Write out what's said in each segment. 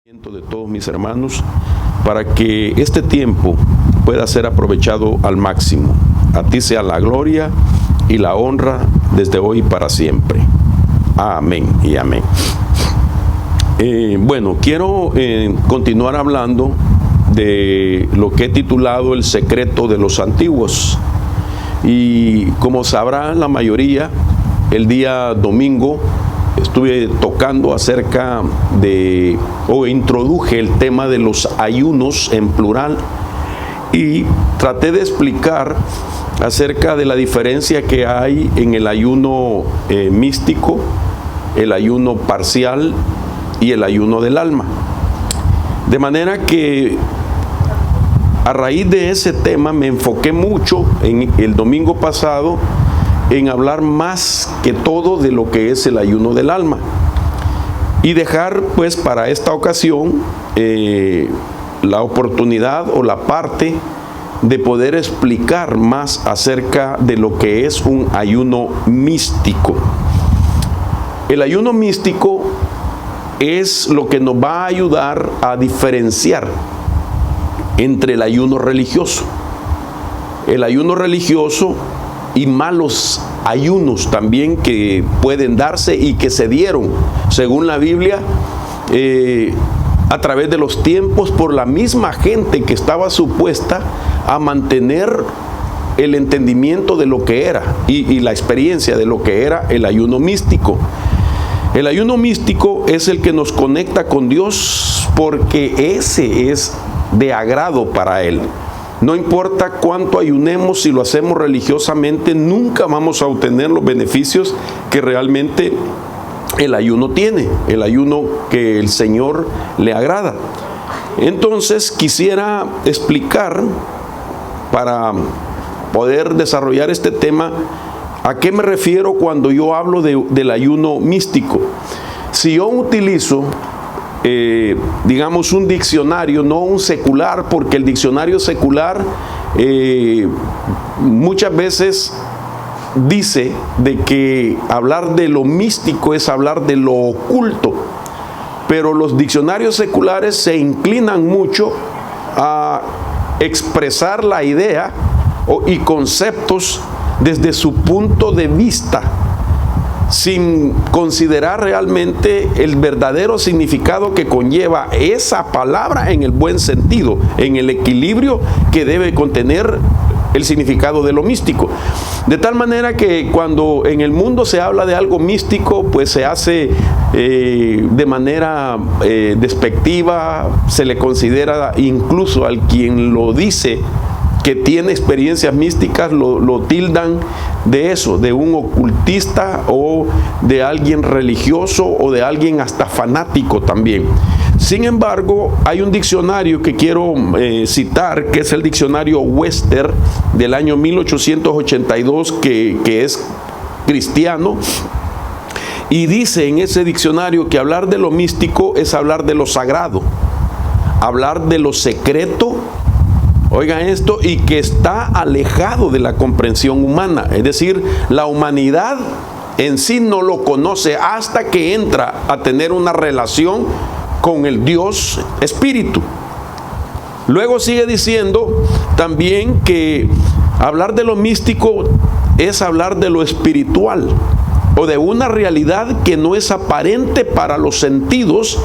De todos mis hermanos, para que este tiempo pueda ser aprovechado al máximo. A ti sea la gloria y la honra desde hoy para siempre. Amén y amén. Bueno, quiero continuar hablando de lo que he titulado El secreto de los antiguos. Y como sabrá la mayoría, el día domingo estuve tocando acerca de, o introduje el tema de los ayunos en plural, y traté de explicar acerca de la diferencia que hay en el ayuno místico, el ayuno parcial y el ayuno del alma. De manera que a raíz de ese tema me enfoqué mucho en el domingo pasado en hablar más que todo de lo que es el ayuno del alma, y dejar pues para esta ocasión la oportunidad o la parte de poder explicar más acerca de lo que es un ayuno místico. El ayuno místico es lo que nos va a ayudar a diferenciar entre el ayuno religioso. El ayuno religioso y malos ayunos también que pueden darse y que se dieron, según la Biblia, a través de los tiempos, por la misma gente que estaba supuesta a mantener el entendimiento de lo que era y la experiencia de lo que era el ayuno místico. El ayuno místico es el que nos conecta con Dios, porque ese es de agrado para Él. No importa cuánto ayunemos, si lo hacemos religiosamente, nunca vamos a obtener los beneficios que realmente el ayuno tiene, el ayuno que el Señor le agrada. Entonces quisiera explicar, para poder desarrollar este tema, a qué me refiero cuando yo hablo del ayuno místico. Si yo utilizo digamos un diccionario, no un secular, porque el diccionario secular muchas veces dice de que hablar de lo místico es hablar de lo oculto, pero los diccionarios seculares se inclinan mucho a expresar la idea y conceptos desde su punto de vista, sin considerar realmente el verdadero significado que conlleva esa palabra en el buen sentido, en el equilibrio que debe contener el significado de lo místico. De tal manera que cuando en el mundo se habla de algo místico, pues se hace de manera despectiva, se le considera incluso al quien lo dice que tiene experiencias místicas, lo tildan de eso, de un ocultista o de alguien religioso o de alguien hasta fanático también. Sin embargo, hay un diccionario que quiero citar, que es el diccionario Webster del año 1882, que es cristiano, y dice en ese diccionario que hablar de lo místico es hablar de lo sagrado, hablar de lo secreto. Oigan esto, y que está alejado de la comprensión humana. Es decir, la humanidad en sí no lo conoce hasta que entra a tener una relación con el Dios Espíritu. Luego sigue diciendo también que hablar de lo místico es hablar de lo espiritual, o de una realidad que no es aparente para los sentidos,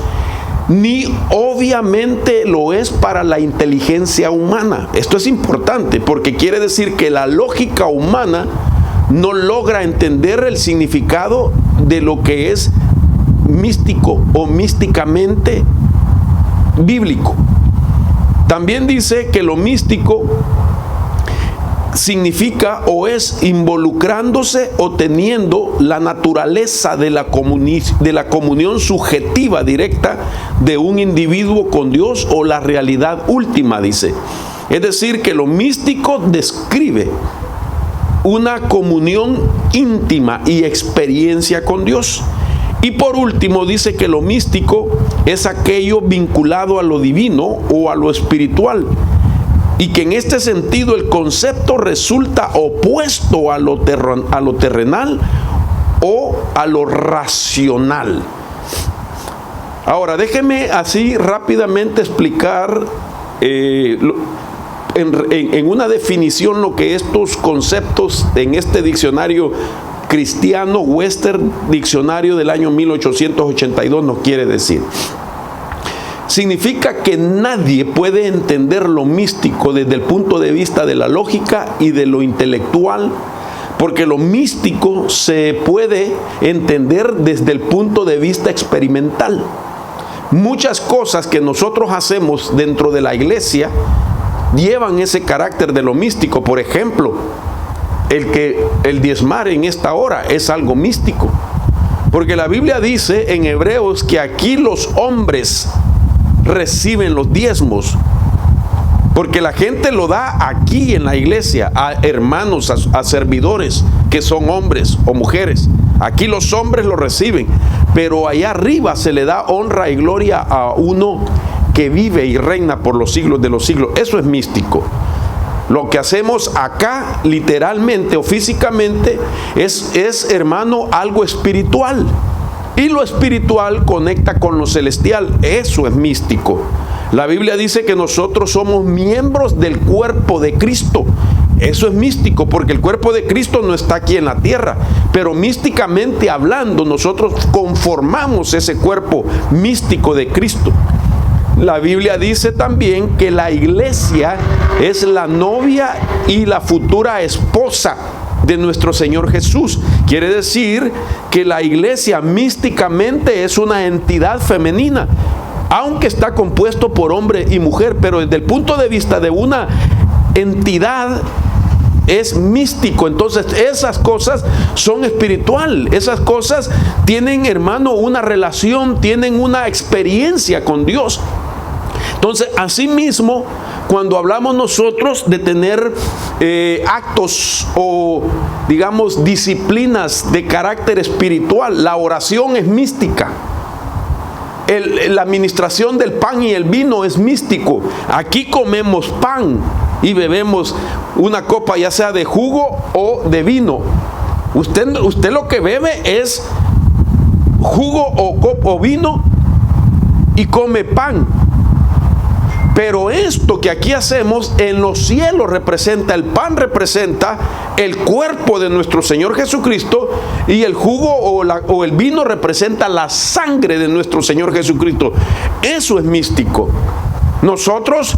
ni obviamente lo es para la inteligencia humana. Esto es importante porque quiere decir que la lógica humana no logra entender el significado de lo que es místico o místicamente bíblico. También dice que lo místico significa o es involucrándose o teniendo la naturaleza de la comunión subjetiva directa de un individuo con Dios, o la realidad última, dice. Es decir, que lo místico describe una comunión íntima y experiencia con Dios. Y por último dice que lo místico es aquello vinculado a lo divino o a lo espiritual, y que en este sentido el concepto resulta opuesto a lo terrenal o a lo racional. Ahora, déjeme así rápidamente explicar en una definición lo que estos conceptos en este diccionario cristiano, Western Diccionario del año 1882 nos quiere decir. Significa que nadie puede entender lo místico desde el punto de vista de la lógica y de lo intelectual, porque lo místico se puede entender desde el punto de vista experimental. Muchas cosas que nosotros hacemos dentro de la iglesia llevan ese carácter de lo místico. Por ejemplo, el diezmar en esta hora es algo místico, porque la Biblia dice en Hebreos que aquí los hombres reciben los diezmos, porque la gente lo da aquí en la iglesia a hermanos, a servidores que son hombres o mujeres. Aquí los hombres lo reciben, pero allá arriba se le da honra y gloria a uno que vive y reina por los siglos de los siglos. Eso es místico. Lo que hacemos acá, literalmente o físicamente, es, hermano, algo espiritual. Y lo espiritual conecta con lo celestial. Eso es místico. La Biblia dice que nosotros somos miembros del cuerpo de Cristo. Eso es místico, porque el cuerpo de Cristo no está aquí en la tierra, pero místicamente hablando, nosotros conformamos ese cuerpo místico de Cristo. La Biblia dice también que la iglesia es la novia y la futura esposa de nuestro Señor Jesús. Quiere decir que la iglesia místicamente es una entidad femenina, aunque está compuesto por hombre y mujer, pero desde el punto de vista de una entidad es místico. Entonces esas cosas son espiritual, esas cosas tienen, hermano, una relación, tienen una experiencia con Dios. Entonces, asimismo, cuando hablamos nosotros de tener actos o, digamos, disciplinas de carácter espiritual, la oración es mística. La administración del pan y el vino es místico. Aquí comemos pan y bebemos una copa, ya sea de jugo o de vino. Usted lo que bebe es jugo o vino y come pan. Pero esto que aquí hacemos en los cielos representa, el pan representa el cuerpo de nuestro Señor Jesucristo, y el jugo o el vino representa la sangre de nuestro Señor Jesucristo. Eso es místico. Nosotros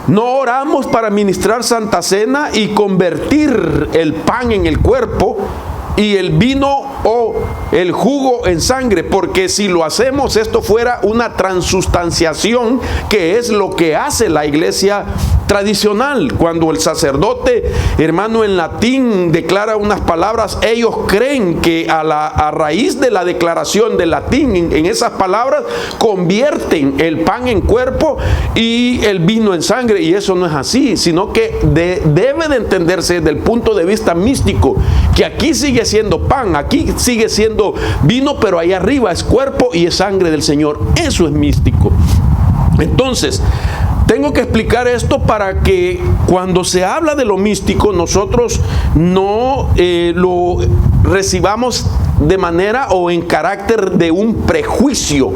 no oramos para ministrar Santa Cena y convertir el pan en el cuerpo y el vino o el jugo en sangre, porque si lo hacemos, esto fuera una transustanciación, que es lo que hace la iglesia tradicional. Cuando el sacerdote, hermano, en latín declara unas palabras, ellos creen que a raíz de la declaración de latín en esas palabras convierten el pan en cuerpo y el vino en sangre, y eso no es así, sino que debe de entenderse desde el punto de vista místico, que aquí sigue siendo pan, aquí sigue siendo vino, pero ahí arriba es cuerpo y es sangre del Señor. Eso es místico. Entonces, tengo que explicar esto para que cuando se habla de lo místico, nosotros no lo recibamos de manera o en carácter de un prejuicio,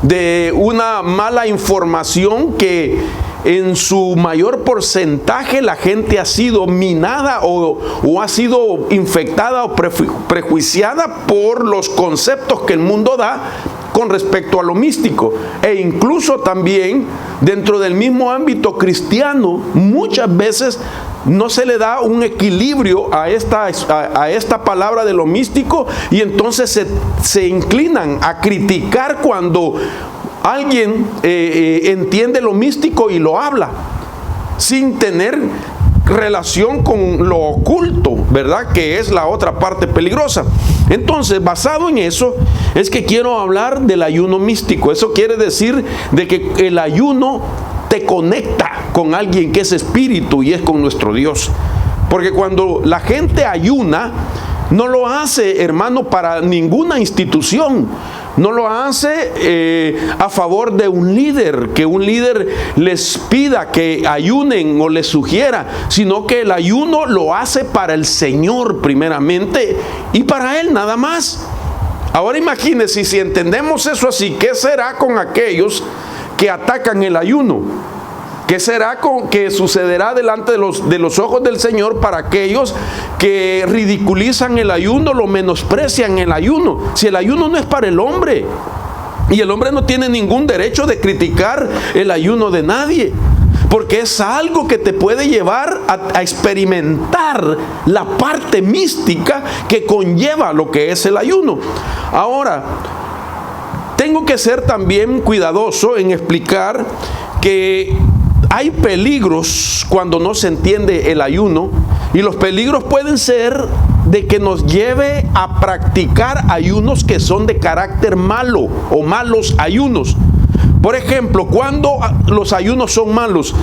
de una mala información que en su mayor porcentaje la gente ha sido minada o ha sido infectada o prejuiciada por los conceptos que el mundo da con respecto a lo místico. E incluso también dentro del mismo ámbito cristiano, muchas veces no se le da un equilibrio a esta palabra de lo místico, y entonces se inclinan a criticar cuando alguien entiende lo místico y lo habla sin tener relación con lo oculto, ¿verdad? Que es la otra parte peligrosa. Entonces, basado en eso, es que quiero hablar del ayuno místico. Eso quiere decir de que el ayuno te conecta con alguien que es espíritu y es con nuestro Dios. Porque cuando la gente ayuna, no lo hace, hermano, para ninguna institución. No lo hace a favor de un líder, que un líder les pida que ayunen o les sugiera, sino que el ayuno lo hace para el Señor primeramente y para Él nada más. Ahora imagínense, si entendemos eso así, ¿qué será con aquellos que atacan el ayuno? ¿Qué será que sucederá delante de los ojos del Señor para aquellos que ridiculizan el ayuno, lo menosprecian el ayuno? Si el ayuno no es para el hombre, y el hombre no tiene ningún derecho de criticar el ayuno de nadie, porque es algo que te puede llevar a experimentar la parte mística que conlleva lo que es el ayuno. Ahora, tengo que ser también cuidadoso en explicar que hay peligros cuando no se entiende el ayuno, y los peligros pueden ser de que nos lleve a practicar ayunos que son de carácter malo o malos ayunos. Por ejemplo, ¿cuándo los ayunos son malos?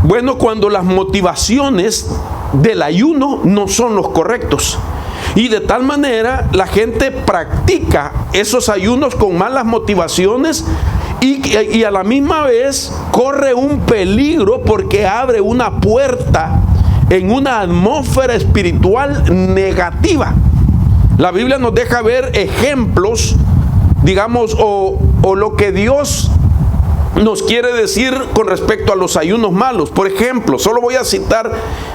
Bueno, cuando las motivaciones del ayuno no son los correctos. Y de tal manera la gente practica esos ayunos con malas motivaciones y a la misma vez corre un peligro porque abre una puerta en una atmósfera espiritual negativa. La Biblia nos deja ver ejemplos, digamos, o lo que Dios nos quiere decir con respecto a los ayunos malos. Por ejemplo, solo voy a citar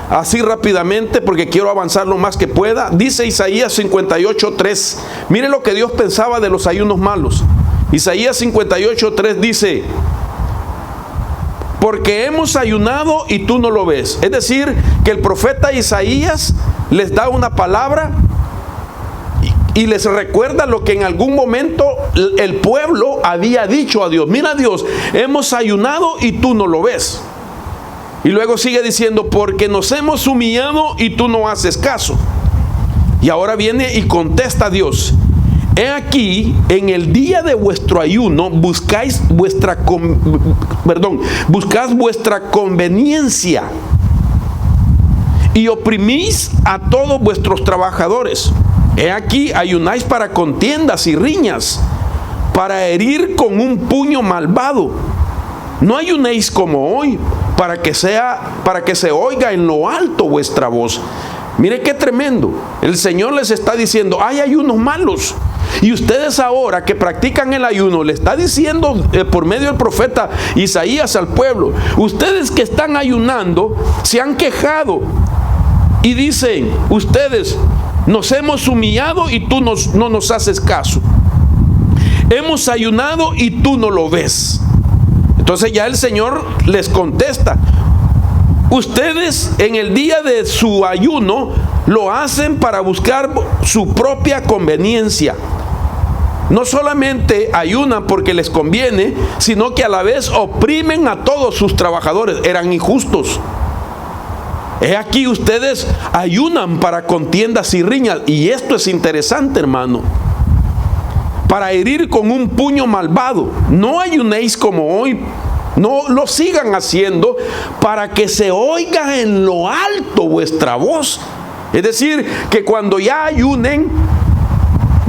así rápidamente porque quiero avanzar lo más que pueda. Dice Isaías 58:3. Mire lo que Dios pensaba de los ayunos malos. Isaías 58:3 dice: porque hemos ayunado y tú no lo ves. Es decir, que el profeta Isaías les da una palabra y les recuerda lo que en algún momento el pueblo había dicho a Dios. Mira, Dios, hemos ayunado y tú no lo ves. Y luego sigue diciendo: porque nos hemos humillado y tú no haces caso. Y ahora viene y contesta Dios: he aquí, en el día de vuestro ayuno buscad vuestra conveniencia y oprimís a todos vuestros trabajadores. He aquí, ayunáis para contiendas y riñas, para herir con un puño malvado. No ayunéis como hoy, para que se oiga en lo alto vuestra voz. Mire qué tremendo. El Señor les está diciendo: hay ayunos malos. Y ustedes ahora que practican el ayuno, le está diciendo por medio del profeta Isaías al pueblo: ustedes que están ayunando se han quejado y dicen ustedes: nos hemos humillado y tú no nos haces caso. Hemos ayunado y tú no lo ves. Entonces ya el Señor les contesta: ustedes en el día de su ayuno lo hacen para buscar su propia conveniencia. No solamente ayunan porque les conviene, sino que a la vez oprimen a todos sus trabajadores. Eran injustos. He aquí, ustedes ayunan para contiendas y riñas. Y esto es interesante, hermano. Para herir con un puño malvado. No ayunéis como hoy. No lo sigan haciendo para que se oiga en lo alto vuestra voz. Es decir, que cuando ya ayunen,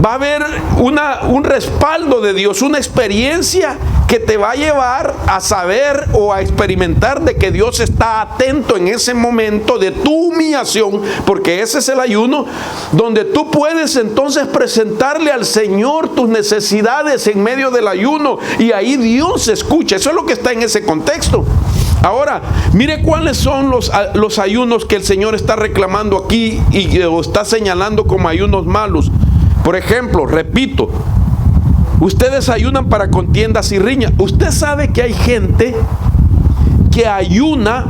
va a haber un respaldo de Dios, una experiencia que te va a llevar a saber o a experimentar de que Dios está atento en ese momento de tu humillación, porque ese es el ayuno, donde tú puedes entonces presentarle al Señor tus necesidades en medio del ayuno, y ahí Dios escucha. Eso es lo que está en ese contexto. Ahora, mire cuáles son los ayunos que el Señor está reclamando aquí y está señalando como ayunos malos. Por ejemplo, repito, ustedes ayunan para contiendas y riñas. Usted sabe que hay gente que ayuna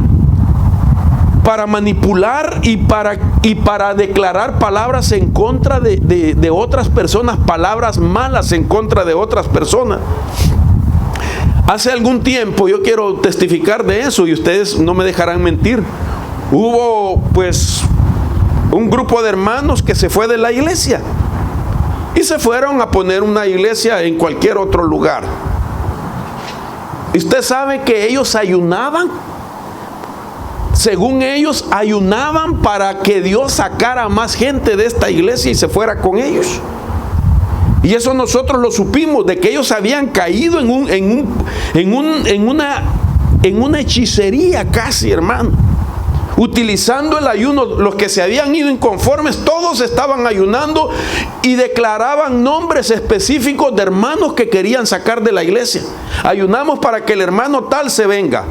para manipular y para declarar palabras en contra de otras personas, palabras malas en contra de otras personas. Hace algún tiempo, yo quiero testificar de eso y ustedes no me dejarán mentir, hubo pues un grupo de hermanos que se fue de la iglesia y se fueron a poner una iglesia en cualquier otro lugar. Y usted sabe que ellos ayunaban, según ellos ayunaban para que Dios sacara más gente de esta iglesia y se fuera con ellos. Y eso nosotros lo supimos, de que ellos habían caído en una hechicería casi, hermano. utilizando el ayuno. Los que se habían ido inconformes, todos estaban ayunando y declaraban nombres específicos de hermanos que querían sacar de la iglesia. Ayunamos para que el hermano tal se venga.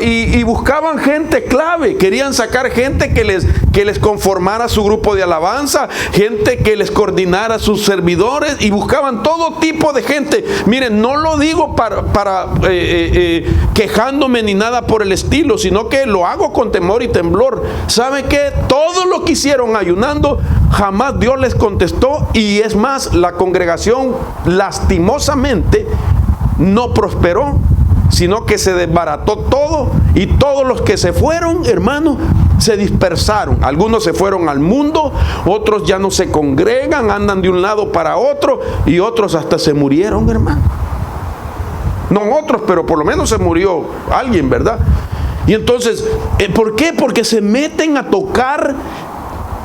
Y buscaban gente clave, querían sacar gente que les conformara su grupo de alabanza, gente que les coordinara sus servidores, y buscaban todo tipo de gente. Miren, no lo digo para quejándome ni nada por el estilo, sino que lo hago con temor y temblor. ¿Sabe qué? Todo lo que hicieron ayunando, jamás Dios les contestó, y es más, la congregación lastimosamente no prosperó, sino que se desbarató todo, y todos los que se fueron, hermano, se dispersaron. Algunos se fueron al mundo, otros ya no se congregan, andan de un lado para otro, y otros hasta se murieron, hermano. No otros, pero por lo menos se murió alguien, ¿verdad? Y entonces, ¿por qué? Porque se meten a tocar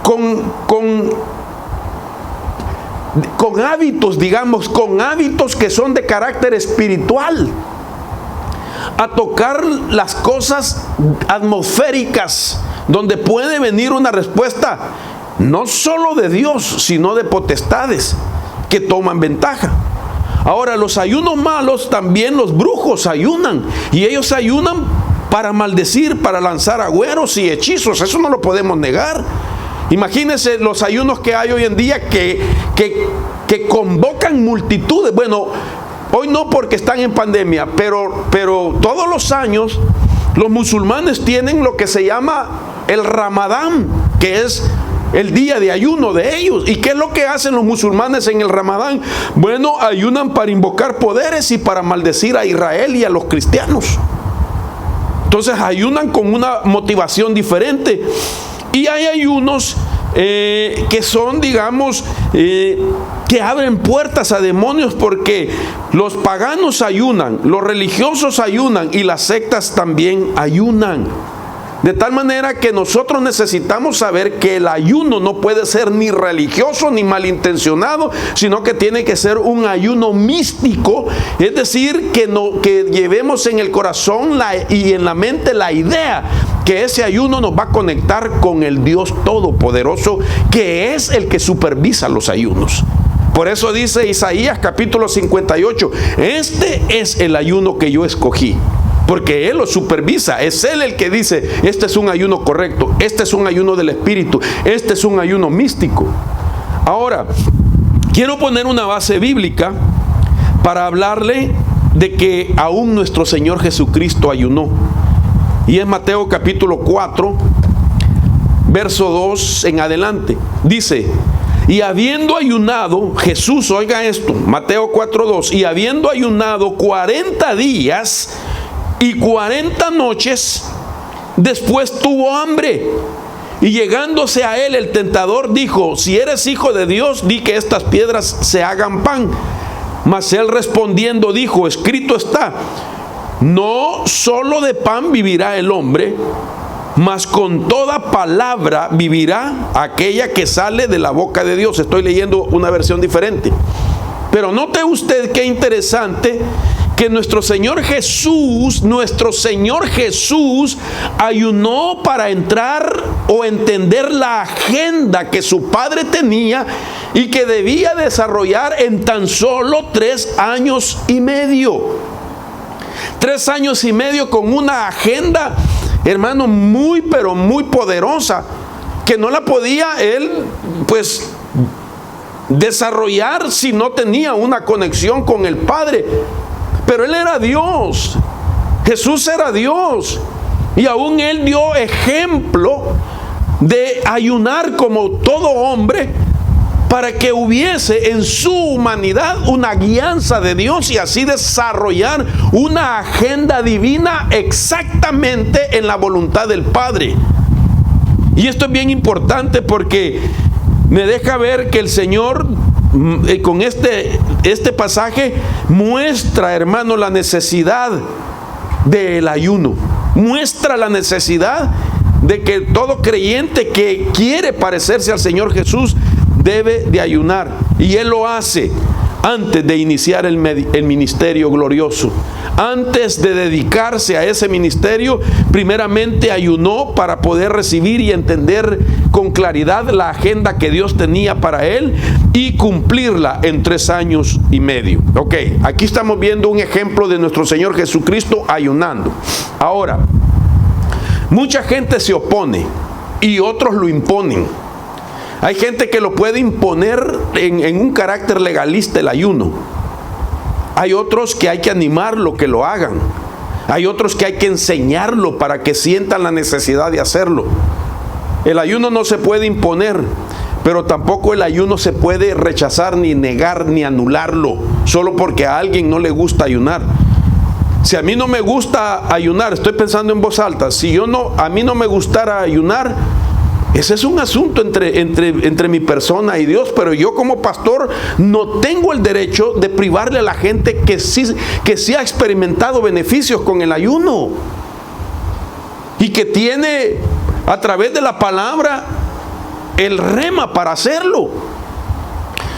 con hábitos, digamos, con hábitos que son de carácter espiritual, a tocar las cosas atmosféricas, donde puede venir una respuesta no solo de Dios, sino de potestades que toman ventaja. Ahora, los ayunos malos, también los brujos ayunan, y ellos ayunan para maldecir, para lanzar agüeros y hechizos. Eso no lo podemos negar. Imagínense los ayunos que hay hoy en día que convocan multitudes. Bueno, hoy no, porque están en pandemia, pero todos los años los musulmanes tienen lo que se llama el Ramadán, que es el día de ayuno de ellos. ¿Y qué es lo que hacen los musulmanes en el Ramadán? Bueno, ayunan para invocar poderes y para maldecir a Israel y a los cristianos. Entonces ayunan con una motivación diferente. Y hay ayunos que son, digamos, que abren puertas a demonios, porque los paganos ayunan, los religiosos ayunan, y las sectas también ayunan. De tal manera que nosotros necesitamos saber que el ayuno no puede ser ni religioso ni malintencionado, sino que tiene que ser un ayuno místico. Es decir, que llevemos en el corazón y en la mente la idea que ese ayuno nos va a conectar con el Dios Todopoderoso, que es el que supervisa los ayunos. Por eso dice Isaías capítulo 58, este es el ayuno que yo escogí, porque Él lo supervisa. Es Él el que dice, este es un ayuno correcto, este es un ayuno del Espíritu, este es un ayuno místico. Ahora, quiero poner una base bíblica para hablarle de que aún nuestro Señor Jesucristo ayunó. Y es Mateo capítulo 4, verso 2 en adelante. Dice, y habiendo ayunado, Jesús, oiga esto, Mateo 4:2, y habiendo ayunado 40 días y 40 noches, después tuvo hambre. Y llegándose a él el tentador dijo, si eres hijo de Dios, di que estas piedras se hagan pan. Mas él respondiendo dijo, escrito está, no solo de pan vivirá el hombre, mas con toda palabra vivirá aquella que sale de la boca de Dios. Estoy leyendo una versión diferente. Pero note usted qué interesante, que nuestro Señor Jesús ayunó para entrar o entender la agenda que su Padre tenía y que debía desarrollar en tan solo 3 años y medio. 3 años y medio con una agenda, hermano, muy pero muy poderosa, que no la podía él pues desarrollar si no tenía una conexión con el Padre. Pero él era Dios, Jesús era Dios, y aún él dio ejemplo de ayunar como todo hombre, para que hubiese en su humanidad una guianza de Dios y así desarrollar una agenda divina exactamente en la voluntad del Padre. Y esto es bien importante porque me deja ver que el Señor con este pasaje muestra, hermano, la necesidad del ayuno, muestra la necesidad de que todo creyente que quiere parecerse al Señor Jesús debe de ayunar, y Él lo hace antes de iniciar el ministerio glorioso, antes de dedicarse a ese ministerio, primeramente ayunó para poder recibir y entender con claridad la agenda que Dios tenía para él y cumplirla en 3 años y medio. Ok, aquí estamos viendo un ejemplo de nuestro Señor Jesucristo ayunando. Ahora, mucha gente se opone y otros lo imponen. Hay gente que lo puede imponer en un carácter legalista, el ayuno. Hay otros que hay que animarlo que lo hagan. Hay otros que hay que enseñarlo para que sientan la necesidad de hacerlo. El ayuno no se puede imponer, pero tampoco el ayuno se puede rechazar, ni negar, ni anularlo, solo porque a alguien no le gusta ayunar. Si a mí no me gusta ayunar, estoy pensando en voz alta, a mí no me gustara ayunar, ese es un asunto entre mi persona y Dios, pero yo como pastor no tengo el derecho de privarle a la gente que sí ha experimentado beneficios con el ayuno y que tiene a través de la palabra el rema para hacerlo.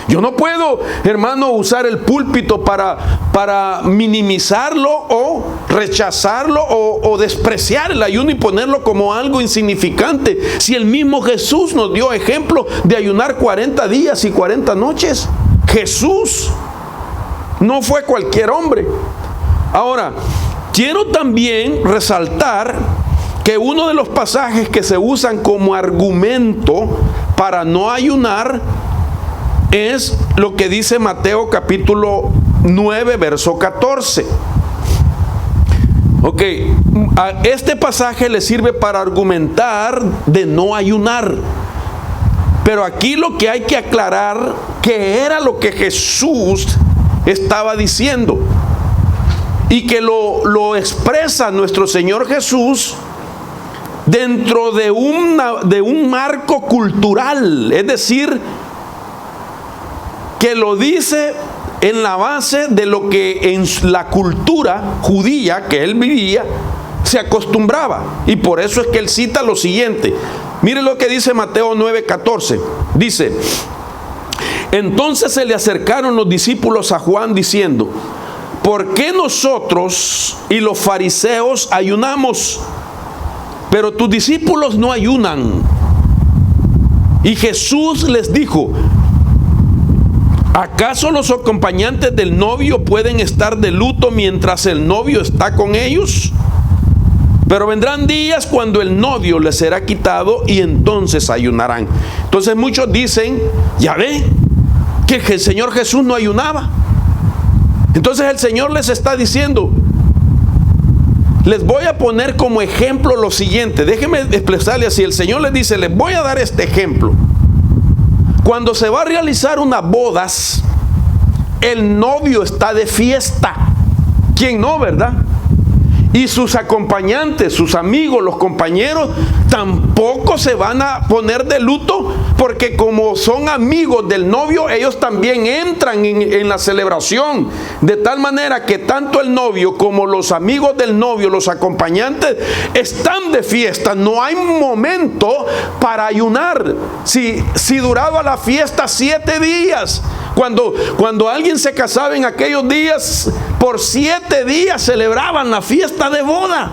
Yo no puedo, hermano, usar el púlpito para minimizarlo o rechazarlo o despreciar el ayuno y ponerlo como algo insignificante. Si el mismo Jesús nos dio ejemplo de ayunar 40 días y 40 noches. Jesús no fue cualquier hombre. Ahora, quiero también resaltar que uno de los pasajes que se usan como argumento para no ayunar es lo que dice Mateo capítulo 9, verso 14. Ok, a este pasaje le sirve para argumentar de no ayunar. Pero aquí lo que hay que aclarar, que era lo que Jesús estaba diciendo. Y que lo expresa nuestro Señor Jesús dentro de un marco cultural. Es decir, que lo dice en la base de lo que en la cultura judía que él vivía se acostumbraba. Y por eso es que él cita lo siguiente. Mire lo que dice Mateo 9:14. Dice: entonces se le acercaron los discípulos a Juan diciendo: ¿por qué nosotros y los fariseos ayunamos, pero tus discípulos no ayunan? Y Jesús les dijo: ¿acaso los acompañantes del novio pueden estar de luto mientras el novio está con ellos? Pero vendrán días cuando el novio les será quitado y entonces ayunarán. Entonces muchos dicen: ya ve que el Señor Jesús no ayunaba. Entonces el Señor les está diciendo, les voy a poner como ejemplo lo siguiente. Déjenme expresarle así. El Señor les dice: les voy a dar este ejemplo. Cuando se va a realizar unas bodas, el novio está de fiesta. ¿Quién no, verdad? Y sus acompañantes, sus amigos, los compañeros, tampoco se van a poner de luto, porque como son amigos del novio, ellos también entran en la celebración. De tal manera que tanto el novio como los amigos del novio, los acompañantes, están de fiesta. No hay momento para ayunar. Si duraba la fiesta 7 días, cuando alguien se casaba en aquellos días, por 7 días celebraban la fiesta de boda.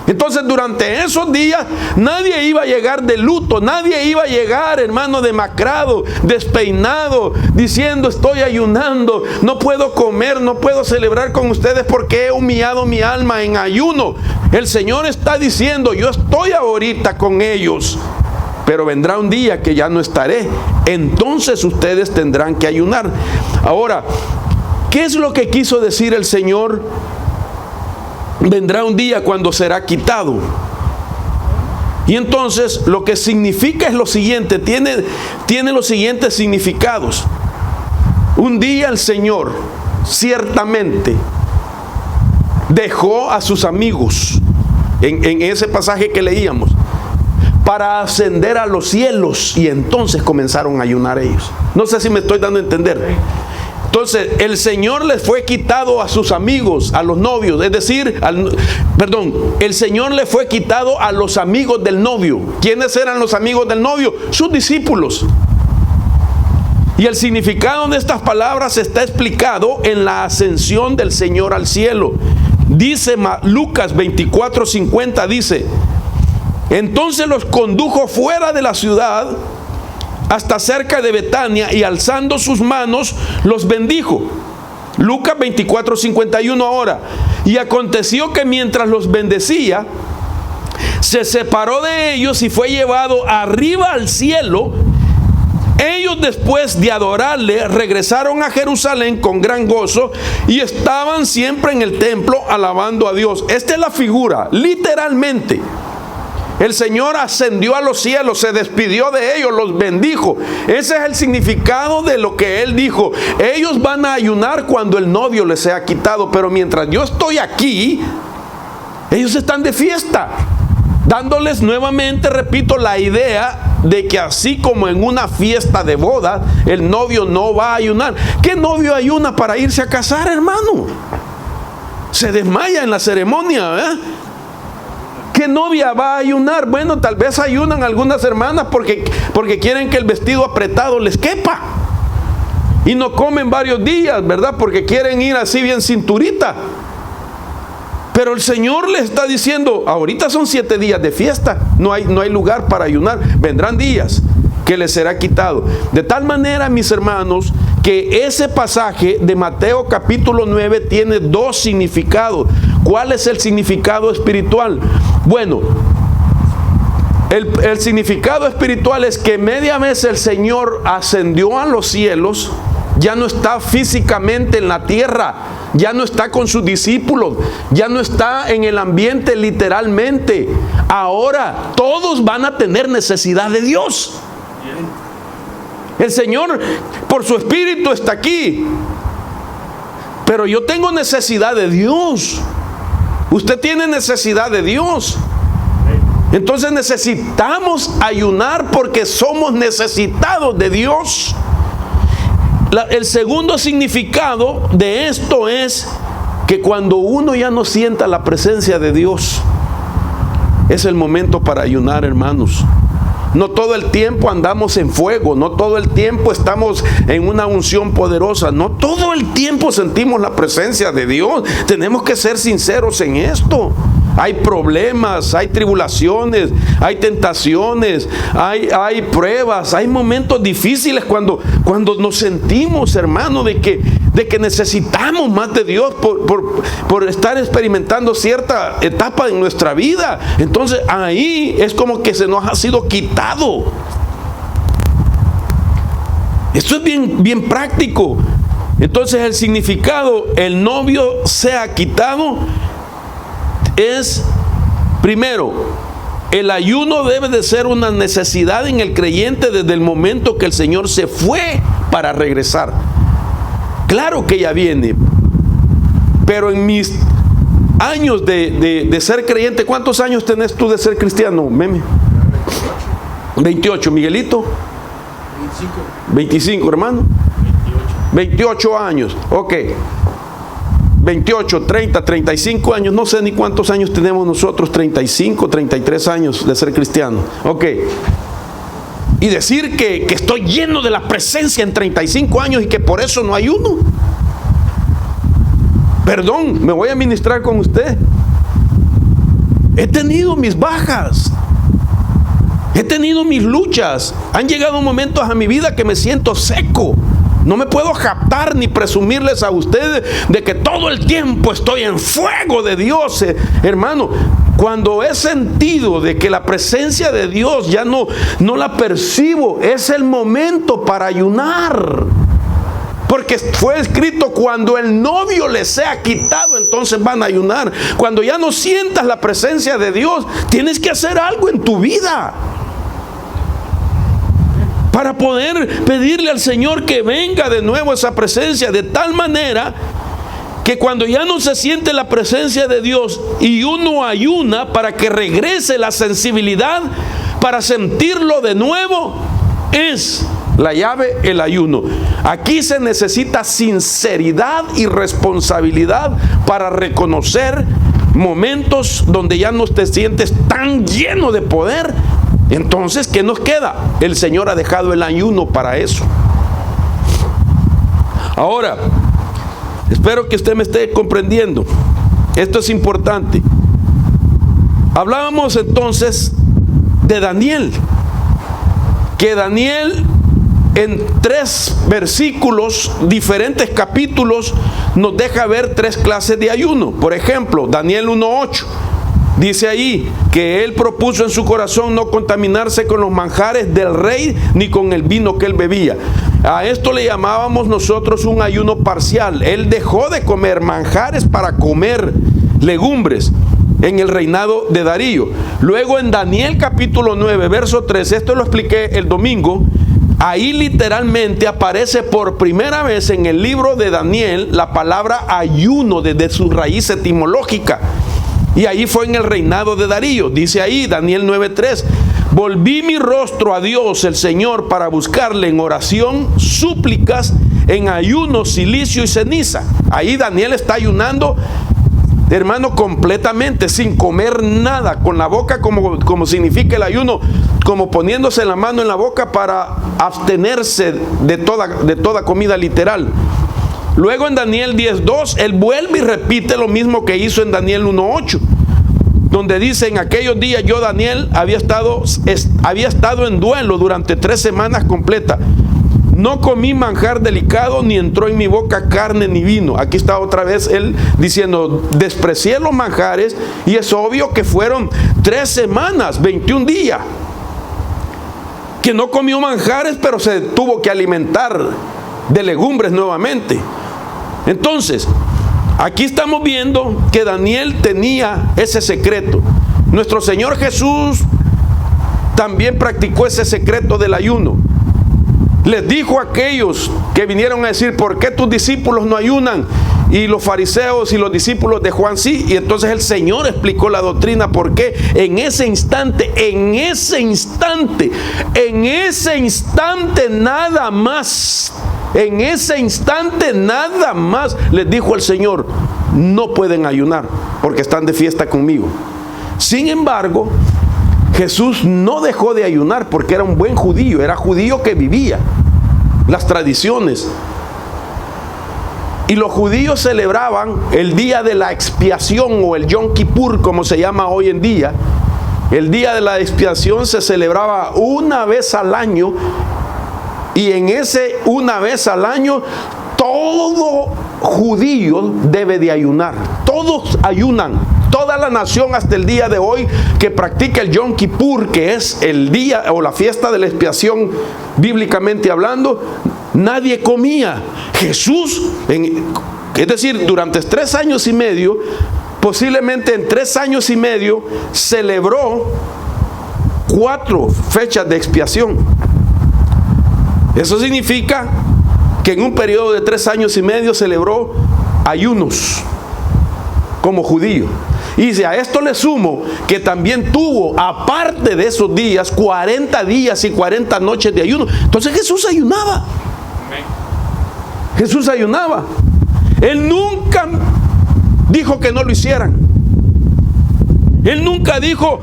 Entonces durante esos días nadie iba a llegar de luto, nadie iba a llegar, hermano, demacrado, despeinado, diciendo: estoy ayunando, no puedo comer, no puedo celebrar con ustedes porque he humillado mi alma en ayuno. El Señor está diciendo: yo estoy ahorita con ellos, pero vendrá un día que ya no estaré, entonces ustedes tendrán que ayunar. Ahora, ¿qué es lo que quiso decir el Señor? Vendrá un día cuando será quitado. Y entonces lo que significa es lo siguiente, tiene los siguientes significados. Un día el Señor ciertamente dejó a sus amigos en ese pasaje que leíamos para ascender a los cielos, y entonces comenzaron a ayunar ellos. No sé si me estoy dando a entender. Entonces el Señor les fue quitado a sus amigos, a los novios, es decir, el Señor le fue quitado a los amigos del novio. ¿Quiénes eran los amigos del novio? Sus discípulos. Y el significado de estas palabras está explicado en la ascensión del Señor al cielo. Dice Lucas 24:50, dice: entonces los condujo fuera de la ciudad hasta cerca de Betania, y alzando sus manos los bendijo. Lucas 24:51 ahora. Y aconteció que mientras los bendecía, se separó de ellos y fue llevado arriba al cielo. Ellos, después de adorarle, regresaron a Jerusalén con gran gozo y estaban siempre en el templo alabando a Dios. Esta es la figura, literalmente. El Señor ascendió a los cielos, se despidió de ellos, los bendijo. Ese es el significado de lo que Él dijo. Ellos van a ayunar cuando el novio les sea quitado, pero mientras yo estoy aquí, ellos están de fiesta, dándoles nuevamente, repito, la idea de que así como en una fiesta de boda, el novio no va a ayunar. ¿Qué novio ayuna para irse a casar, hermano? Se desmaya en la ceremonia, ¿eh? ¿Qué novia va a ayunar? Bueno, tal vez ayunan algunas hermanas porque quieren que el vestido apretado les quepa. Y no comen varios días, ¿verdad? Porque quieren ir así bien cinturita. Pero el Señor les está diciendo, ahorita son 7 días de fiesta, no hay lugar para ayunar. Vendrán días que les será quitado. De tal manera, mis hermanos, que ese pasaje de Mateo capítulo 9 tiene 2 significados. ¿Cuál es el significado espiritual? Bueno, el significado espiritual es que media vez el Señor ascendió a los cielos, ya no está físicamente en la tierra, ya no está con sus discípulos, ya no está en el ambiente literalmente. Ahora todos van a tener necesidad de Dios. El Señor por su Espíritu está aquí, pero yo tengo necesidad de Dios. Usted tiene necesidad de Dios. Entonces necesitamos ayunar porque somos necesitados de Dios. El segundo significado de esto es que cuando uno ya no sienta la presencia de Dios, es el momento para ayunar, hermanos. No todo el tiempo andamos en fuego, no todo el tiempo estamos en una unción poderosa, no todo el tiempo sentimos la presencia de Dios. Tenemos que ser sinceros en esto. Hay problemas, hay tribulaciones, hay tentaciones, hay pruebas, hay momentos difíciles cuando nos sentimos, hermano, de que necesitamos más de Dios por estar experimentando cierta etapa en nuestra vida. Entonces ahí es como que se nos ha sido quitado. Esto es bien práctico. Entonces el significado, el novio sea quitado, es, primero, el ayuno debe de ser una necesidad en el creyente desde el momento que el Señor se fue para regresar. Claro que ya viene, pero en mis años de ser creyente, ¿cuántos años tenés tú de ser cristiano, Meme? 28, Miguelito. 25, hermano. 28 años, ok. 28, 30, 35 años, no sé ni cuántos años tenemos nosotros, 35, 33 años de ser cristiano. Ok. Y decir que estoy lleno de la presencia en 35 años y que por eso no ayuno. Perdón, me voy a ministrar con usted. He tenido mis bajas. He tenido mis luchas. Han llegado momentos a mi vida que me siento seco. No me puedo jactar ni presumirles a ustedes de que todo el tiempo estoy en fuego de Dios, hermano. Cuando he sentido de que la presencia de Dios ya no la percibo, es el momento para ayunar. Porque fue escrito, cuando el novio les sea quitado, entonces van a ayunar. Cuando ya no sientas la presencia de Dios, tienes que hacer algo en tu vida para poder pedirle al Señor que venga de nuevo esa presencia, de tal manera que cuando ya no se siente la presencia de Dios y uno ayuna, para que regrese la sensibilidad para sentirlo de nuevo, es la llave, el ayuno. Aquí se necesita sinceridad y responsabilidad para reconocer momentos donde ya no te sientes tan lleno de poder. Entonces, ¿qué nos queda? El Señor ha dejado el ayuno para eso. Ahora, espero que usted me esté comprendiendo. esto es importante. Hablábamos entonces de Daniel, que Daniel en 3 versículos, diferentes capítulos, nos deja ver 3 clases de ayuno. Por ejemplo, Daniel 1:8 dice ahí que él propuso en su corazón no contaminarse con los manjares del rey ni con el vino que él bebía. A esto le llamábamos nosotros un ayuno parcial. Él dejó de comer manjares para comer legumbres en el reinado de Darío. Luego en Daniel capítulo 9, verso 3, esto lo expliqué el domingo. Ahí literalmente aparece por primera vez en el libro de Daniel la palabra ayuno desde su raíz etimológica. Y ahí fue en el reinado de Darío. Dice ahí Daniel 9:3: volví mi rostro a Dios el Señor para buscarle en oración, súplicas, en ayuno, cilicio y ceniza. Ahí Daniel está ayunando, hermano, completamente, sin comer nada, con la boca, como significa el ayuno, como poniéndose la mano en la boca para abstenerse de toda comida literal. Luego en Daniel 10:2, él vuelve y repite lo mismo que hizo en Daniel 1:8, donde dice: en aquellos días yo, Daniel, había estado en duelo durante 3 semanas completas. No comí manjar delicado, ni entró en mi boca carne ni vino. Aquí está otra vez él diciendo: desprecié los manjares, y es obvio que fueron 3 semanas, 21 días, que no comió manjares, pero se tuvo que alimentar de legumbres nuevamente. Entonces, aquí estamos viendo que Daniel tenía ese secreto. Nuestro Señor Jesús también practicó ese secreto del ayuno. Les dijo a aquellos que vinieron a decir: ¿por qué tus discípulos no ayunan? Y los fariseos y los discípulos de Juan sí. Y entonces el Señor explicó la doctrina, porque en ese instante nada más, les dijo el Señor: no pueden ayunar porque están de fiesta conmigo. Sin embargo, Jesús no dejó de ayunar porque era un buen judío, era judío que vivía las tradiciones. Y los judíos celebraban el día de la expiación, o el Yom Kippur, como se llama hoy en día. El día de la expiación se celebraba una vez al año, y en ese una vez al año todo judío debe de ayunar. Todos ayunan. Toda la nación hasta el día de hoy que practica el Yom Kippur, que es el día o la fiesta de la expiación bíblicamente hablando, nadie comía. Jesús, es decir, durante 3 años y medio, posiblemente en 3 años y medio, celebró 4 fechas de expiación. Eso significa que en un periodo de 3 años y medio celebró ayunos como judío. Y si a esto le sumo que también tuvo, aparte de esos días, 40 días y 40 noches de ayuno, entonces Jesús ayunaba. Jesús ayunaba. Él nunca dijo que no lo hicieran. Él nunca dijo: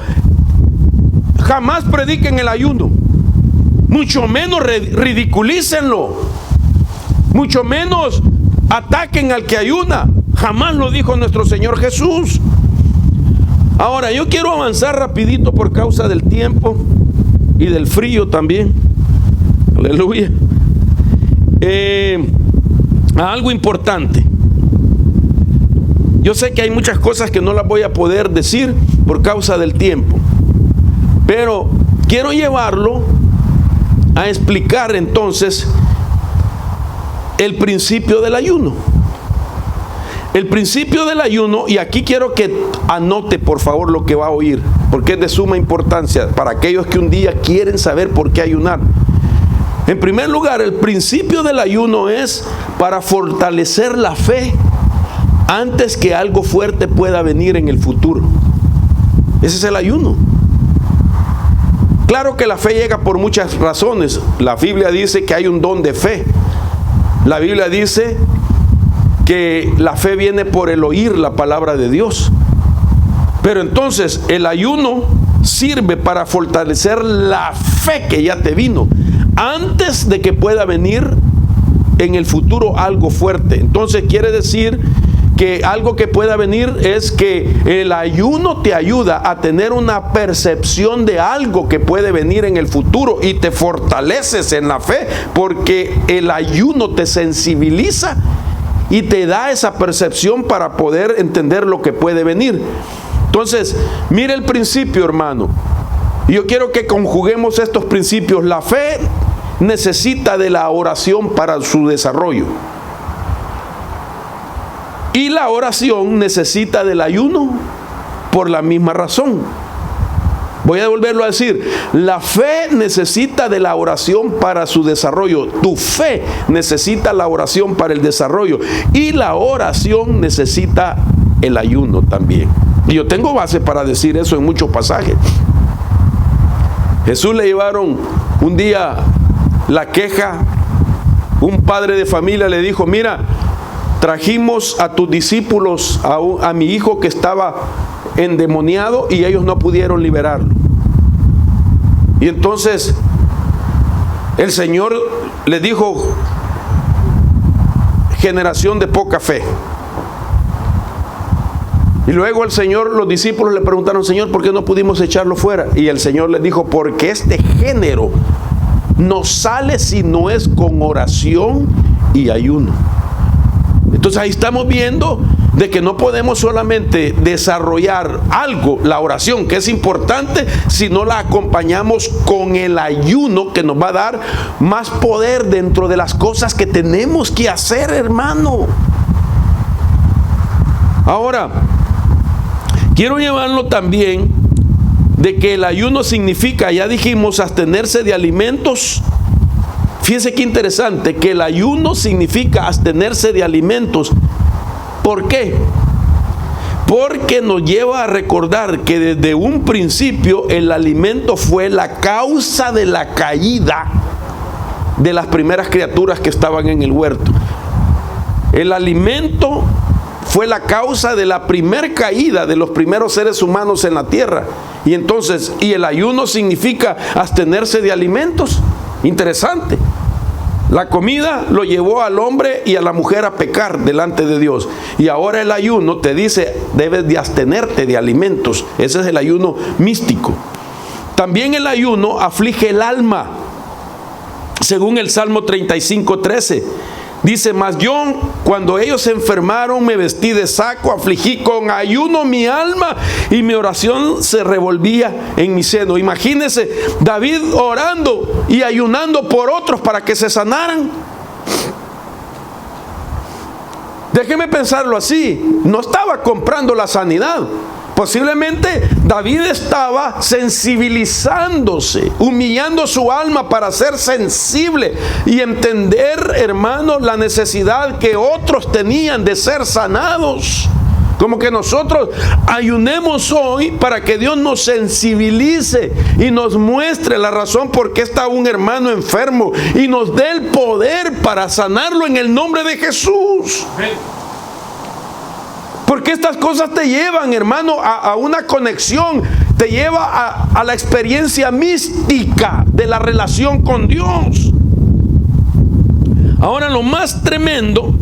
jamás prediquen el ayuno, mucho menos ridiculícenlo, mucho menos ataquen al que ayuna. Jamás lo dijo nuestro Señor Jesús. Ahora, yo quiero avanzar rapidito por causa del tiempo y del frío también. Aleluya. A algo importante. Yo sé que hay muchas cosas que no las voy a poder decir por causa del tiempo, pero quiero llevarlo a explicar entonces el principio del ayuno. El principio del ayuno, y aquí quiero que anote por favor lo que va a oír, porque es de suma importancia para aquellos que un día quieren saber por qué ayunar. En primer lugar, el principio del ayuno es para fortalecer la fe antes que algo fuerte pueda venir en el futuro. Ese es el ayuno. Claro que la fe llega por muchas razones. La Biblia dice que hay un don de fe. La Biblia dice que la fe viene por el oír la palabra de Dios. Pero entonces el ayuno sirve para fortalecer la fe que ya te vino antes de que pueda venir en el futuro algo fuerte. Entonces quiere decir que algo que pueda venir es que el ayuno te ayuda a tener una percepción de algo que puede venir en el futuro y te fortaleces en la fe, porque el ayuno te sensibiliza y te da esa percepción para poder entender lo que puede venir. Entonces, mire el principio, hermano. Yo quiero que conjuguemos estos principios. La fe necesita de la oración para su desarrollo. Y la oración necesita del ayuno por la misma razón. Voy a volverlo a decir. La fe necesita de la oración para su desarrollo. Tu fe necesita la oración para el desarrollo. Y la oración necesita el ayuno también. Y yo tengo base para decir eso en muchos pasajes. Jesús le llevaron un día la queja. Un padre de familia le dijo: mira, trajimos a tus discípulos a mi hijo que estaba endemoniado y ellos no pudieron liberarlo. Y entonces el Señor le dijo: generación de poca fe. Y luego los discípulos le preguntaron: Señor, ¿por qué no pudimos echarlo fuera? Y el Señor les dijo: porque este género no sale si no es con oración y ayuno. Entonces ahí estamos viendo de que no podemos solamente desarrollar algo, la oración, que es importante, si no la acompañamos con el ayuno, que nos va a dar más poder dentro de las cosas que tenemos que hacer, hermano. Ahora, quiero llevarlo también de que el ayuno significa, ya dijimos, abstenerse de alimentos. Fíjense qué interesante, que el ayuno significa abstenerse de alimentos. ¿Por qué? Porque nos lleva a recordar que desde un principio el alimento fue la causa de la caída de las primeras criaturas que estaban en el huerto. El alimento fue la causa de la primer caída de los primeros seres humanos en la tierra. Y entonces, ¿y el ayuno significa abstenerse de alimentos? Interesante. La comida lo llevó al hombre y a la mujer a pecar delante de Dios. Y ahora el ayuno te dice: debes de abstenerte de alimentos. Ese es el ayuno místico. También el ayuno aflige el alma. Según el Salmo 35:13. Dice: mas yo, cuando ellos se enfermaron, me vestí de saco, afligí con ayuno mi alma y mi oración se revolvía en mi seno. Imagínense David orando y ayunando por otros para que se sanaran. Déjeme pensarlo así. No estaba comprando la sanidad. Posiblemente David estaba sensibilizándose, humillando su alma para ser sensible y entender, hermanos, la necesidad que otros tenían de ser sanados. Como que nosotros ayunemos hoy para que Dios nos sensibilice y nos muestre la razón por qué está un hermano enfermo y nos dé el poder para sanarlo en el nombre de Jesús. Porque estas cosas te llevan, hermano, a una conexión, te lleva a la experiencia mística de la relación con Dios. Ahora, lo más tremendo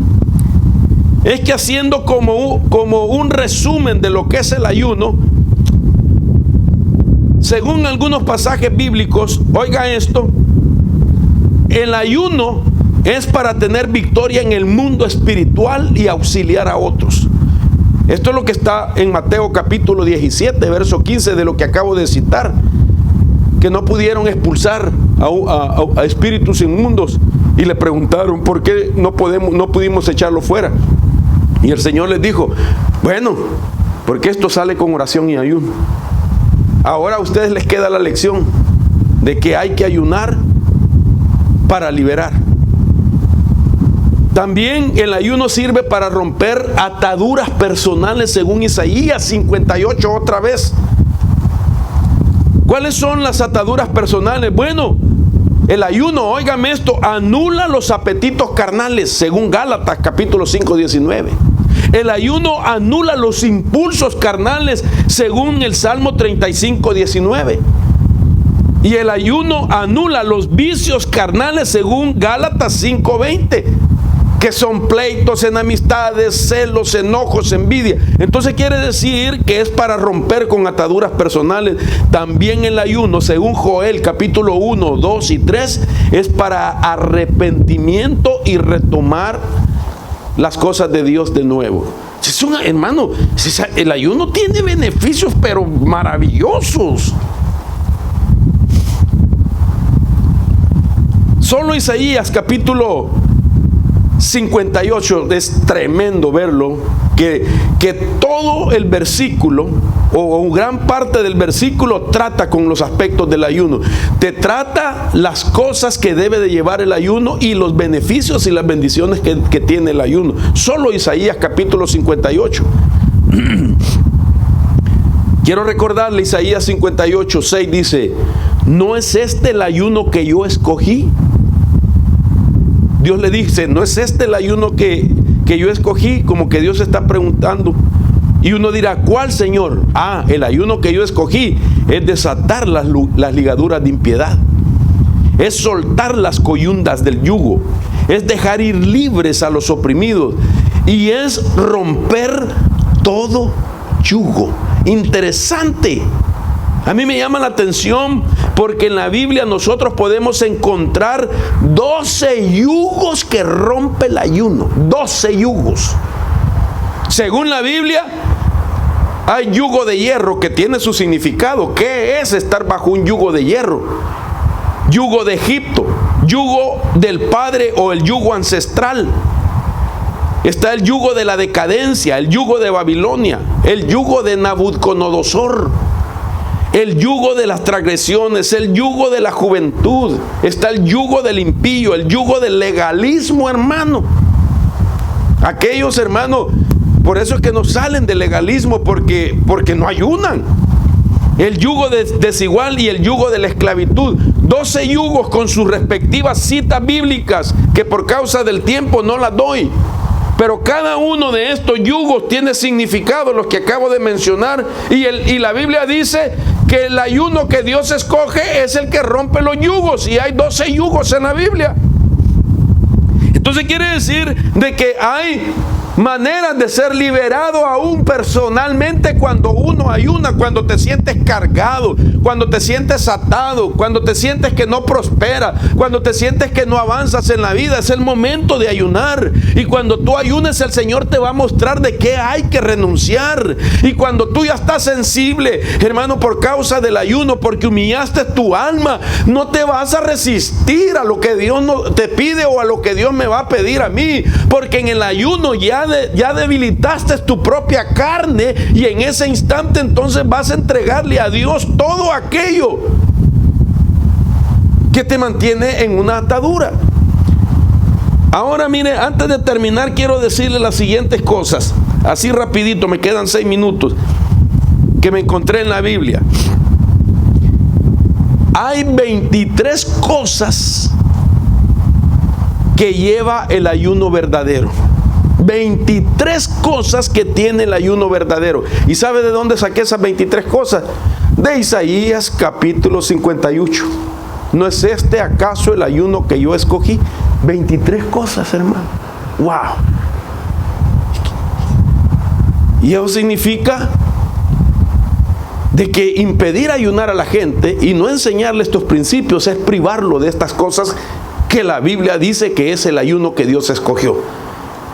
es que, haciendo como un resumen de lo que es el ayuno, según algunos pasajes bíblicos, oiga esto: el ayuno es para tener victoria en el mundo espiritual y auxiliar a otros. Esto es lo que está en Mateo capítulo 17, verso 15, de lo que acabo de citar, que no pudieron expulsar a espíritus inmundos y le preguntaron: ¿por qué no pudimos echarlo fuera? Y el Señor les dijo: bueno, porque esto sale con oración y ayuno. Ahora a ustedes les queda la lección de que hay que ayunar para liberar. También el ayuno sirve para romper ataduras personales, según Isaías 58 otra vez. ¿Cuáles son las ataduras personales? Bueno, el ayuno, óigame esto, anula los apetitos carnales, según Gálatas capítulo 5:19. El ayuno anula los impulsos carnales, según el Salmo 35:19. Y el ayuno anula los vicios carnales, según Gálatas 5:20. que son pleitos, enemistades, celos, enojos, envidia. Entonces quiere decir que es para romper con ataduras personales. También el ayuno, según Joel capítulo 1, 2 y 3, es para arrepentimiento y retomar las cosas de Dios de nuevo. Hermano, el ayuno tiene beneficios pero maravillosos. Solo Isaías capítulo 58, es tremendo verlo, que todo el versículo o gran parte del versículo trata con los aspectos del ayuno. Te trata las cosas que debe de llevar el ayuno y los beneficios y las bendiciones que tiene el ayuno. Solo Isaías capítulo 58. Quiero recordarle Isaías 58, 6 dice: ¿no es este el ayuno que yo escogí? Dios le dice: ¿no es este el ayuno que yo escogí? Como que Dios está preguntando. Y uno dirá: ¿cuál, Señor? El ayuno que yo escogí es desatar las ligaduras de impiedad, es soltar las coyundas del yugo, es dejar ir libres a los oprimidos y es romper todo yugo. Interesante. A mí me llama la atención porque en la Biblia nosotros podemos encontrar 12 yugos que rompe el ayuno. 12 yugos. Según la Biblia, hay yugo de hierro que tiene su significado. ¿Qué es estar bajo un yugo de hierro? Yugo de Egipto, yugo del padre o el yugo ancestral. Está el yugo de la decadencia, el yugo de Babilonia, el yugo de Nabucodonosor, el yugo de las transgresiones, el yugo de la juventud. Está el yugo del impío, el yugo del legalismo, hermano. Aquellos, hermano, por eso es que no salen del legalismo, porque no ayunan. El yugo desigual y el yugo de la esclavitud. 12 yugos con sus respectivas citas bíblicas, que por causa del tiempo no las doy. Pero cada uno de estos yugos tiene significado, los que acabo de mencionar. Y la Biblia dice que el ayuno que Dios escoge es el que rompe los yugos. Y hay 12 yugos en la Biblia. Entonces quiere decir de que hay maneras de ser liberado aún personalmente cuando uno ayuna, cuando te sientes cargado, cuando te sientes atado, cuando te sientes que no prospera, cuando te sientes que no avanzas en la vida. Es el momento de ayunar. Y cuando tú ayunes, el Señor te va a mostrar de qué hay que renunciar. Y cuando tú ya estás sensible, hermano, por causa del ayuno, porque humillaste tu alma, no te vas a resistir a lo que Dios no te pide o a lo que Dios me va a pedir a mí, porque en el ayuno ya debilitaste tu propia carne, y en ese instante entonces vas a entregarle a Dios todo aquello que te mantiene en una atadura. Ahora mire, antes de terminar quiero decirle las siguientes cosas, así rapidito, me quedan 6 minutos, que me encontré en la Biblia. Hay 23 cosas que lleva el ayuno verdadero. 23 cosas que tiene el ayuno verdadero. ¿Y sabe de dónde saqué esas 23 cosas? De Isaías capítulo 58. ¿No es este acaso el ayuno que yo escogí? 23 cosas, hermano. ¡Wow! Y eso significa de que impedir ayunar a la gente y no enseñarle estos principios es privarlo de estas cosas que la Biblia dice que es el ayuno que Dios escogió.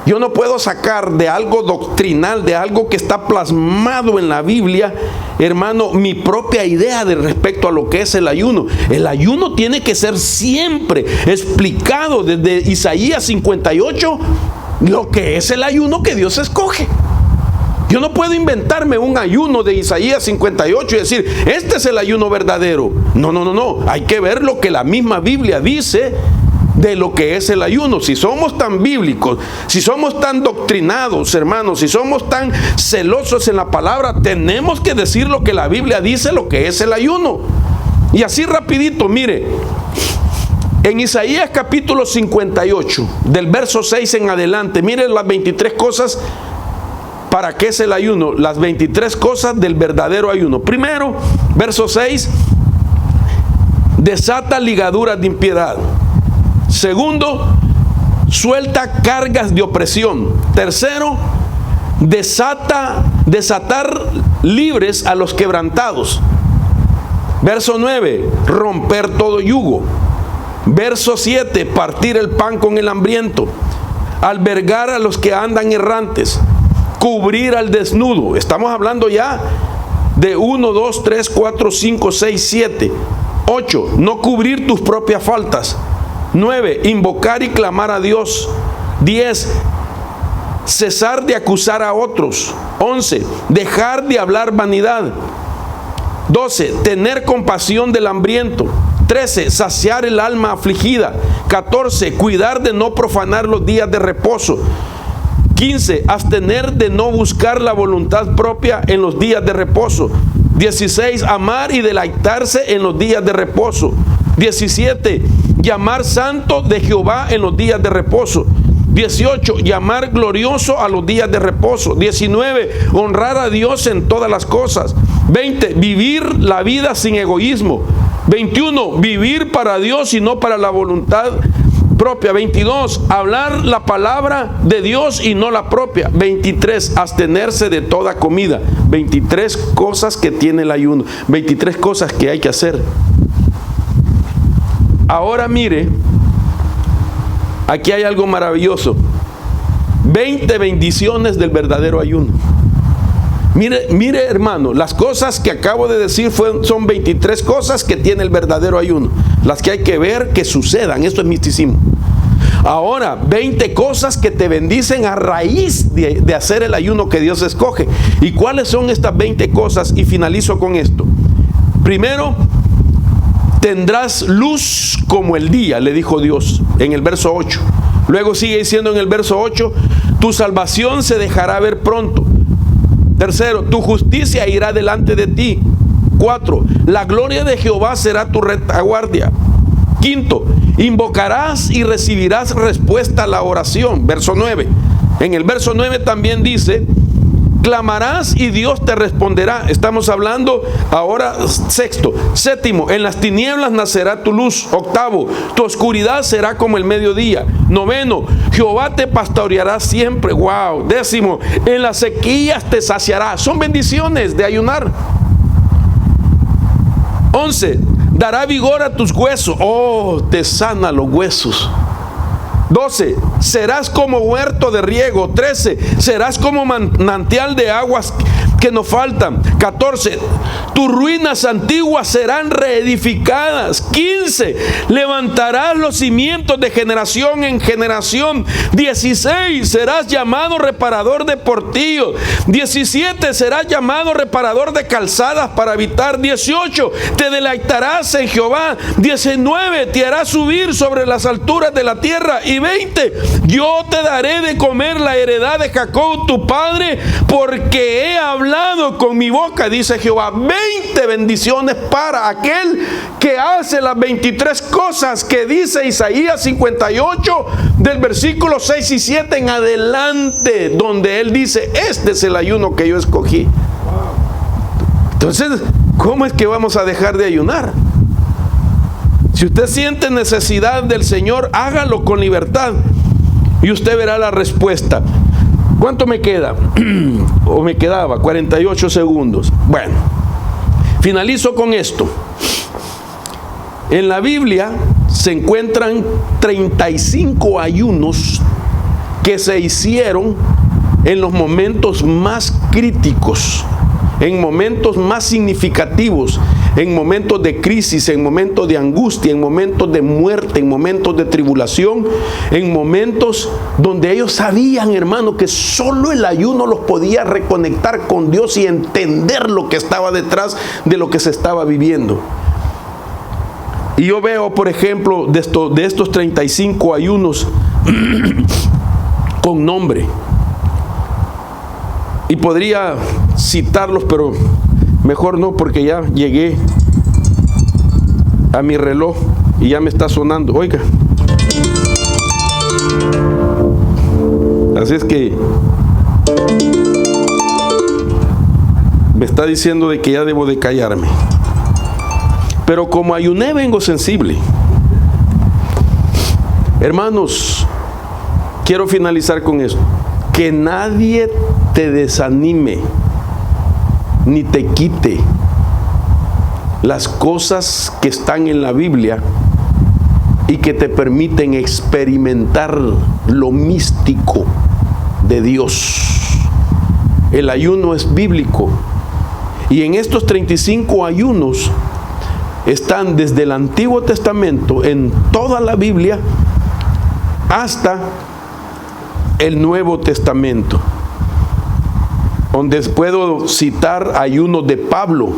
Yo no puedo sacar de algo doctrinal, de algo que está plasmado en la Biblia, hermano, mi propia idea de respecto a lo que es el ayuno. El ayuno tiene que ser siempre explicado desde Isaías 58, lo que es el ayuno que Dios escoge. Yo no puedo inventarme un ayuno de Isaías 58 y decir, este es el ayuno verdadero. No. Hay que ver lo que la misma Biblia dice de lo que es el ayuno. Si somos tan bíblicos, si somos tan doctrinados, hermanos, si somos tan celosos en la palabra, tenemos que decir lo que la Biblia dice, lo que es el ayuno. Y así rapidito, mire, en Isaías capítulo 58, del verso 6 en adelante, mire las 23 cosas para qué es el ayuno, las 23 cosas del verdadero ayuno. Primero, verso 6, desata ligaduras de impiedad. Segundo, suelta cargas de opresión. Tercero, desatar libres a los quebrantados. Verso 9, romper todo yugo. Verso 7, partir el pan con el hambriento. Albergar a los que andan errantes. Cubrir al desnudo. Estamos hablando ya de 1, 2, 3, 4, 5, 6, 7. 8, no cubrir tus propias faltas. 9, invocar y clamar a Dios. 10, cesar de acusar a otros. 11, dejar de hablar vanidad. 12, tener compasión del hambriento. 13, saciar el alma afligida. 14, cuidar de no profanar los días de reposo. 15, abstener de no buscar la voluntad propia en los días de reposo. 16, amar y deleitarse en los días de reposo. 17, llamar santo de Jehová en los días de reposo. 18, llamar glorioso a los días de reposo. 19, honrar a Dios en todas las cosas. 20, vivir la vida sin egoísmo. 21, vivir para Dios y no para la voluntad propia. 22, hablar la palabra de Dios y no la propia. 23, abstenerse de toda comida. 23 cosas que tiene el ayuno. 23 cosas que hay que hacer. Ahora mire, aquí hay algo maravilloso. 20 bendiciones del verdadero ayuno. Mire hermano, las cosas que acabo de decir son 23 cosas que tiene el verdadero ayuno. Las que hay que ver que sucedan. Esto es misticismo. Ahora, 20 cosas que te bendicen a raíz de hacer el ayuno que Dios escoge. ¿Y cuáles son estas 20 cosas? Y finalizo con esto. Primero, tendrás luz como el día, le dijo Dios en el verso 8. Luego sigue diciendo en el verso 8, tu salvación se dejará ver pronto. Tercero, tu justicia irá delante de ti. 4, la gloria de Jehová será tu retaguardia. Quinto, invocarás y recibirás respuesta a la oración. Verso 9. En el verso 9 también dice, clamarás y Dios te responderá. Estamos hablando ahora sexto. Séptimo, en las tinieblas nacerá tu luz. Octavo, tu oscuridad será como el mediodía. Noveno, Jehová te pastoreará siempre. Wow. Décimo, en las sequías te saciará. Son bendiciones de ayunar. 11, dará vigor a tus huesos. Oh, te sana los huesos. 12, serás como huerto de riego. 13, serás como manantial de aguas que nos faltan. 14, tus ruinas antiguas serán reedificadas. 15, levantarás los cimientos de generación en generación. 16, serás llamado reparador de portillos. 17, serás llamado reparador de calzadas para habitar. 18, te deleitarás en Jehová. 19, te harás subir sobre las alturas de la tierra. Y 20, yo te daré de comer la heredad de Jacob tu padre, porque he hablado con mi boca, dice Jehová. 20 bendiciones para aquel que hace las 23 cosas que dice Isaías 58 del versículo 6 y 7 en adelante, donde él dice, este es el ayuno que yo escogí. Entonces, ¿cómo es que vamos a dejar de ayunar? Si usted siente necesidad del Señor, hágalo con libertad y usted verá la respuesta. ¿Cuánto me queda? O me quedaba 48 segundos. Bueno, finalizo con esto. En la Biblia se encuentran 35 ayunos que se hicieron en los momentos más críticos, en momentos más significativos, en momentos de crisis, en momentos de angustia, en momentos de muerte, en momentos de tribulación, en momentos donde ellos sabían, hermano, que solo el ayuno los podía reconectar con Dios y entender lo que estaba detrás de lo que se estaba viviendo. Y yo veo, por ejemplo, de estos 35 ayunos con nombre. Y podría citarlos, pero mejor no, porque ya llegué a mi reloj y ya me está sonando. Oiga. Así es que me está diciendo de que ya debo de callarme. Pero como ayuné vengo sensible. Hermanos, quiero finalizar con esto. Que nadie te desanime ni te quite las cosas que están en la Biblia y que te permiten experimentar lo místico de Dios. El ayuno es bíblico, y en estos 35 ayunos están desde el Antiguo Testamento, en toda la Biblia, hasta el Nuevo Testamento, donde puedo citar ayunos de Pablo,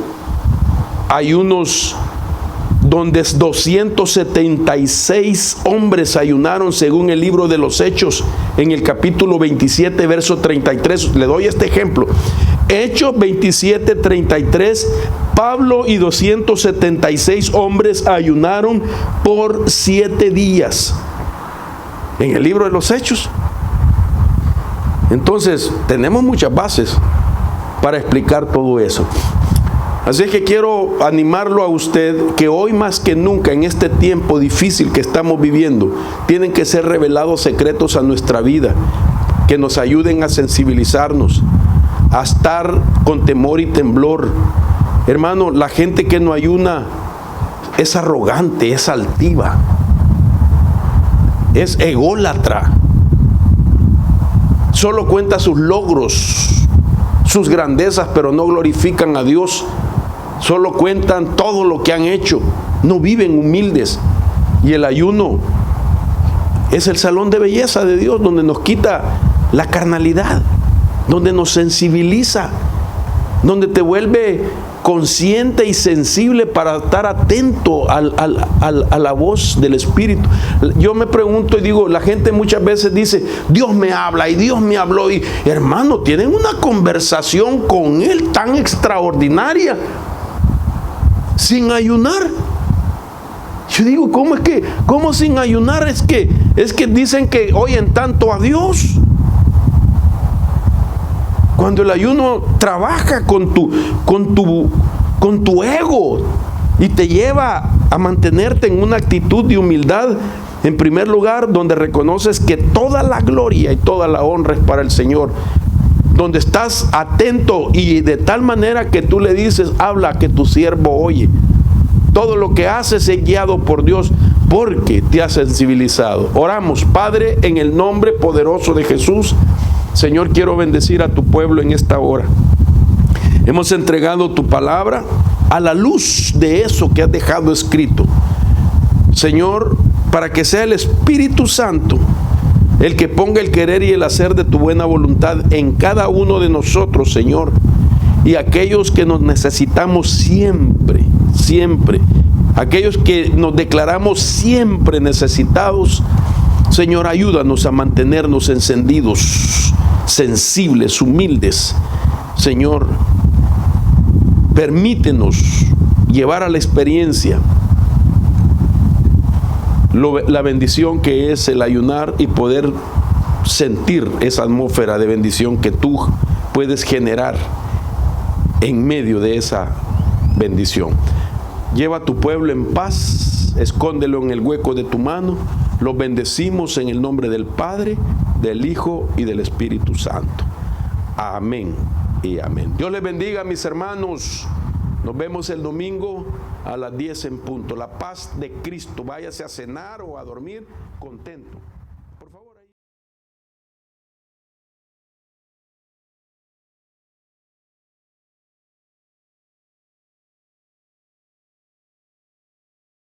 ayunos donde 276 hombres ayunaron según el libro de los Hechos, en el capítulo 27, verso 33. Le doy este ejemplo. Hechos 27, 33. Pablo y 276 hombres ayunaron por 7 días. En el libro de los Hechos. Entonces, tenemos muchas bases para explicar todo eso. Así es que quiero animarlo a usted que hoy más que nunca, en este tiempo difícil que estamos viviendo, tienen que ser revelados secretos a nuestra vida, que nos ayuden a sensibilizarnos, a estar con temor y temblor. Hermano, la gente que no ayuna es arrogante, es altiva, es ególatra. Solo cuenta sus logros, sus grandezas, pero no glorifican a Dios. Solo cuentan todo lo que han hecho, no viven humildes. Y el ayuno es el salón de belleza de Dios, donde nos quita la carnalidad, donde nos sensibiliza, donde te vuelve consciente y sensible para estar atento a la voz del Espíritu. Yo me pregunto y digo, la gente muchas veces dice, Dios me habla y Dios me habló, y hermano, tienen una conversación con Él tan extraordinaria sin ayunar. Yo digo, ¿cómo sin ayunar? Es que dicen que oyen tanto a Dios. Cuando el ayuno trabaja con tu ego y te lleva a mantenerte en una actitud de humildad, en primer lugar, donde reconoces que toda la gloria y toda la honra es para el Señor, donde estás atento y de tal manera que tú le dices, habla, que tu siervo oye. Todo lo que haces es guiado por Dios, porque te has sensibilizado. Oramos. Padre, en el nombre poderoso de Jesús, Señor, quiero bendecir a tu pueblo en esta hora. Hemos entregado tu palabra a la luz de eso que has dejado escrito, Señor, para que sea el Espíritu Santo el que ponga el querer y el hacer de tu buena voluntad en cada uno de nosotros, Señor, y aquellos que nos necesitamos siempre, aquellos que nos declaramos siempre necesitados. Señor, ayúdanos a mantenernos encendidos, sensibles, humildes. Señor, permítenos llevar a la experiencia la bendición que es el ayunar y poder sentir esa atmósfera de bendición que tú puedes generar en medio de esa bendición. Lleva a tu pueblo en paz, escóndelo en el hueco de tu mano. Los bendecimos en el nombre del Padre, del Hijo y del Espíritu Santo. Amén y amén. Dios les bendiga, mis hermanos. Nos vemos el domingo a las 10 en punto. La paz de Cristo. Váyase a cenar o a dormir contento.